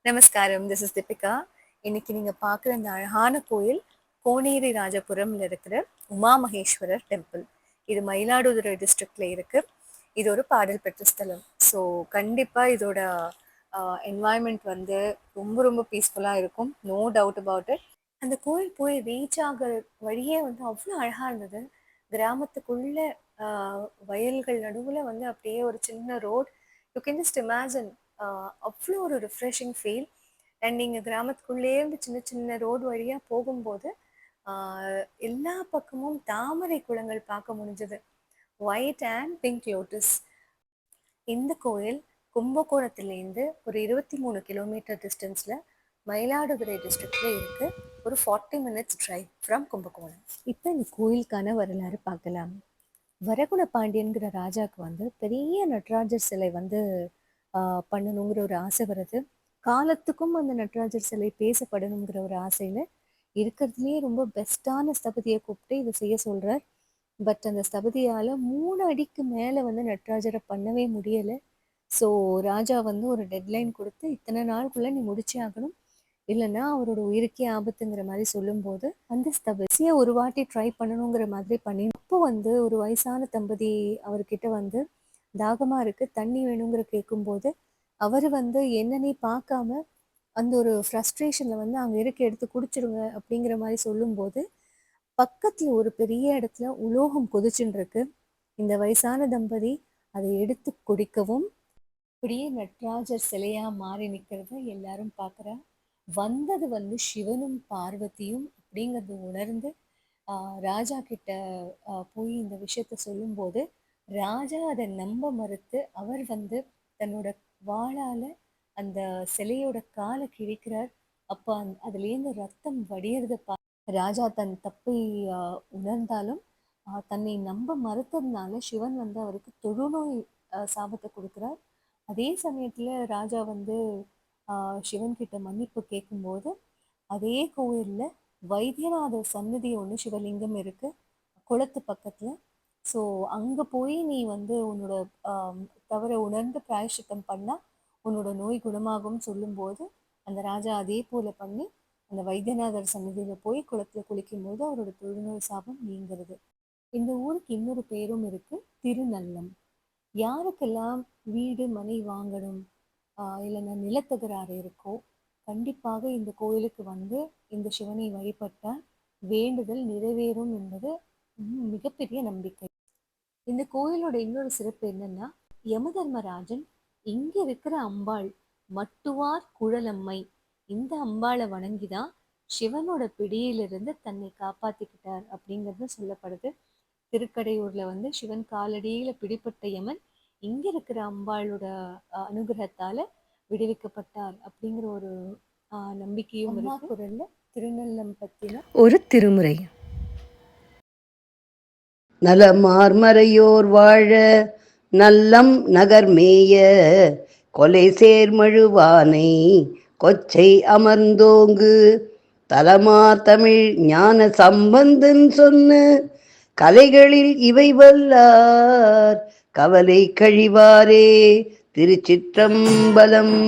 நமஸ்காரம். This is Deepika. இன்னைக்கு நீங்க பார்க்குற இந்த அழகான கோயில் கோனேரி ராஜபுரம்ல இருக்கிற உமா மகேஸ்வரர் டெம்பிள். இது மயிலாடுதுறை டிஸ்ட்ரிக்ட்ல இருக்கு. இது ஒரு பாடல் பெற்ற ஸ்தலம். ஸோ கண்டிப்பா இதோட என்வாயன்மெண்ட் வந்து ரொம்ப ரொம்ப பீஸ்ஃபுல்லா இருக்கும். No doubt about it. அந்த கோயில் போய் ரீச் ஆகிற வழியே வந்து அவ்வளோ அழகா இருந்தது. கிராமத்துக்குள்ள வயல்கள் நடுவுல வந்து அப்படியே ஒரு சின்ன road. You can just imagine. அவ்வளோ ஒரு ரிஃப்ரெஷிங் ஃபீல். அண்ட் நீங்கள் கிராமத்துக்குள்ளேருந்து சின்ன சின்ன ரோடு வழியாக போகும்போது எல்லா பக்கமும் தாமரை குளங்கள் பார்க்க முடிஞ்சது. White and pink lotus. இந்த கோயில் கும்பகோணத்துலேருந்து ஒரு 23 கிலோமீட்டர் டிஸ்டன்ஸில் மயிலாடுதுறை டிஸ்ட்ரிக்டில் இருக்குது. ஒரு 40 மினிட்ஸ் ட்ரைவ் ஃப்ரம் கும்பகோணம். இப்போ இந்த கோயிலுக்கான வரலாறு பார்க்கலாம். வரகுண பாண்டியன்கிற ராஜாவுக்கு வந்து பெரிய நடராஜர் சிலை வந்து பண்ணணுங்கிற ஒரு ஆசை வருது. காலத்துக்கும் அந்த நடராஜர் சிலை பேசப்படணுங்கிற ஒரு ஆசையில் இருக்கிறதுலேயே ரொம்ப பெஸ்ட்டான ஸ்தபதியை கூப்பிட்டு இதை செய்ய சொல்கிறார். பட் அந்த ஸ்தபதியால் 3 அடிக்கு மேலே வந்து நடராஜரை பண்ணவே முடியலை. ஸோ ராஜா வந்து ஒரு டெட்லைன் கொடுத்து இத்தனை நாளுக்குள்ளே நீ முடிச்சே ஆகணும், இல்லைன்னா அவரோட உயிருக்கே ஆபத்துங்கிற மாதிரி சொல்லும்போது அந்த ஸ்தபதியை ஒரு வாட்டி ட்ரை பண்ணணுங்கிற மாதிரி பண்ணி அப்போ வந்து ஒரு வயசான தம்பதி அவர்கிட்ட வந்து தாகமாக இருக்குது, தண்ணி வேணுங்கிற கேட்கும்போது அவர் வந்து என்னன்னே பார்க்காம அந்த ஒரு ஃப்ரஸ்ட்ரேஷனில் வந்து அங்கே இருக்க எடுத்து குடிச்சிடுங்க அப்படிங்கிற மாதிரி சொல்லும்போது பக்கத்தில் ஒரு பெரிய இடத்துல உலோகம் கொதிச்சுன்னு இருக்கு. இந்த வயசான தம்பதி அதை எடுத்து குடிக்கவும் அப்படியே நடராஜர் சிலையா மாறி நிற்கிறத எல்லாரும் பார்க்குறா. வந்தது வந்து சிவனும் பார்வதியும் அப்படிங்கிறது உணர்ந்து ராஜா கிட்ட போய் இந்த விஷயத்த சொல்லும்போது ராஜா அதை நம்ப மறுத்து அவர் வந்து தன்னோட வாளால அந்த சிலையோட காலை கிழிக்கிறார். அப்போ அதுலேருந்து ரத்தம் வடியறத ராஜா தன் தப்பை உணர்ந்தாலும் தன்னை நம்ப மறுத்ததுனால சிவன் வந்து அவருக்கு தொழுநோய் சாபத்தை கொடுக்குறார். அதே சமயத்துல ராஜா வந்து சிவன் கிட்ட மன்னிப்பு கேட்கும்போது அதே கோயில்ல வைத்தியநாதர் சன்னதி ஒன்று சிவலிங்கம் இருக்கு குளத்து பக்கத்துல. ஸோ அங்கே போய் நீ வந்து உன்னோட தவறை உணர்ந்து பிராயஷ்சித்தம் பண்ணால் உன்னோட நோய் குணமாகும் சொல்லும்போது அந்த ராஜா அதே போல் பண்ணி அந்த வைத்தியநாதர் சன்னதியில் போய் குளத்தில் குளிக்கும்போது அவரோட தொழுநோய் சாபம் நீங்கிறது. இந்த ஊருக்கு இன்னொரு பேரும் இருக்குது, திருநல்லம். யாருக்கெல்லாம் வீடு மனை வாங்கணும் இல்லைன்னா நிலத்தகராறு இருக்கோ கண்டிப்பாக இந்த கோயிலுக்கு வந்து இந்த சிவனை வழிபட்டால் வேண்டுதல் நிறைவேறும் என்பது மிகப்பெரிய நம்பிக்கை. இந்த கோயிலோட இன்னொரு சிறப்பு என்னன்னா, யமதர்மராஜன் இங்க இருக்கிற அம்பாள் மட்டுவார் குழலம்மை, இந்த அம்பாளை வணங்கிதான் சிவனோட பிடியிலிருந்து தன்னை காப்பாத்திக்கிட்டார் அப்படிங்கிறது சொல்லப்படுது. திருக்கடையூர்ல வந்து சிவன் காலடியில பிடிப்பட்ட யமன் இங்க இருக்கிற அம்பாளோட அனுகிரகத்தால விடுவிக்கப்பட்டார் அப்படிங்கிற ஒரு நம்பிக்கையும் இருக்கு. குரல்ல திருநல்லம் பத்தின ஒரு திருமுறை. நலமார்மறையோர் வாழ நல்லம் நகர்மேய கொலை சேர்மழுவானை கொச்சை அமர்ந்தோங்கு தலமார் தமிழ் ஞான சம்பந்தன் சொன்ன கலைகளில் இவை வல்லார் கவலை கழிவாரே. திருச்சிற்றம்பலம்.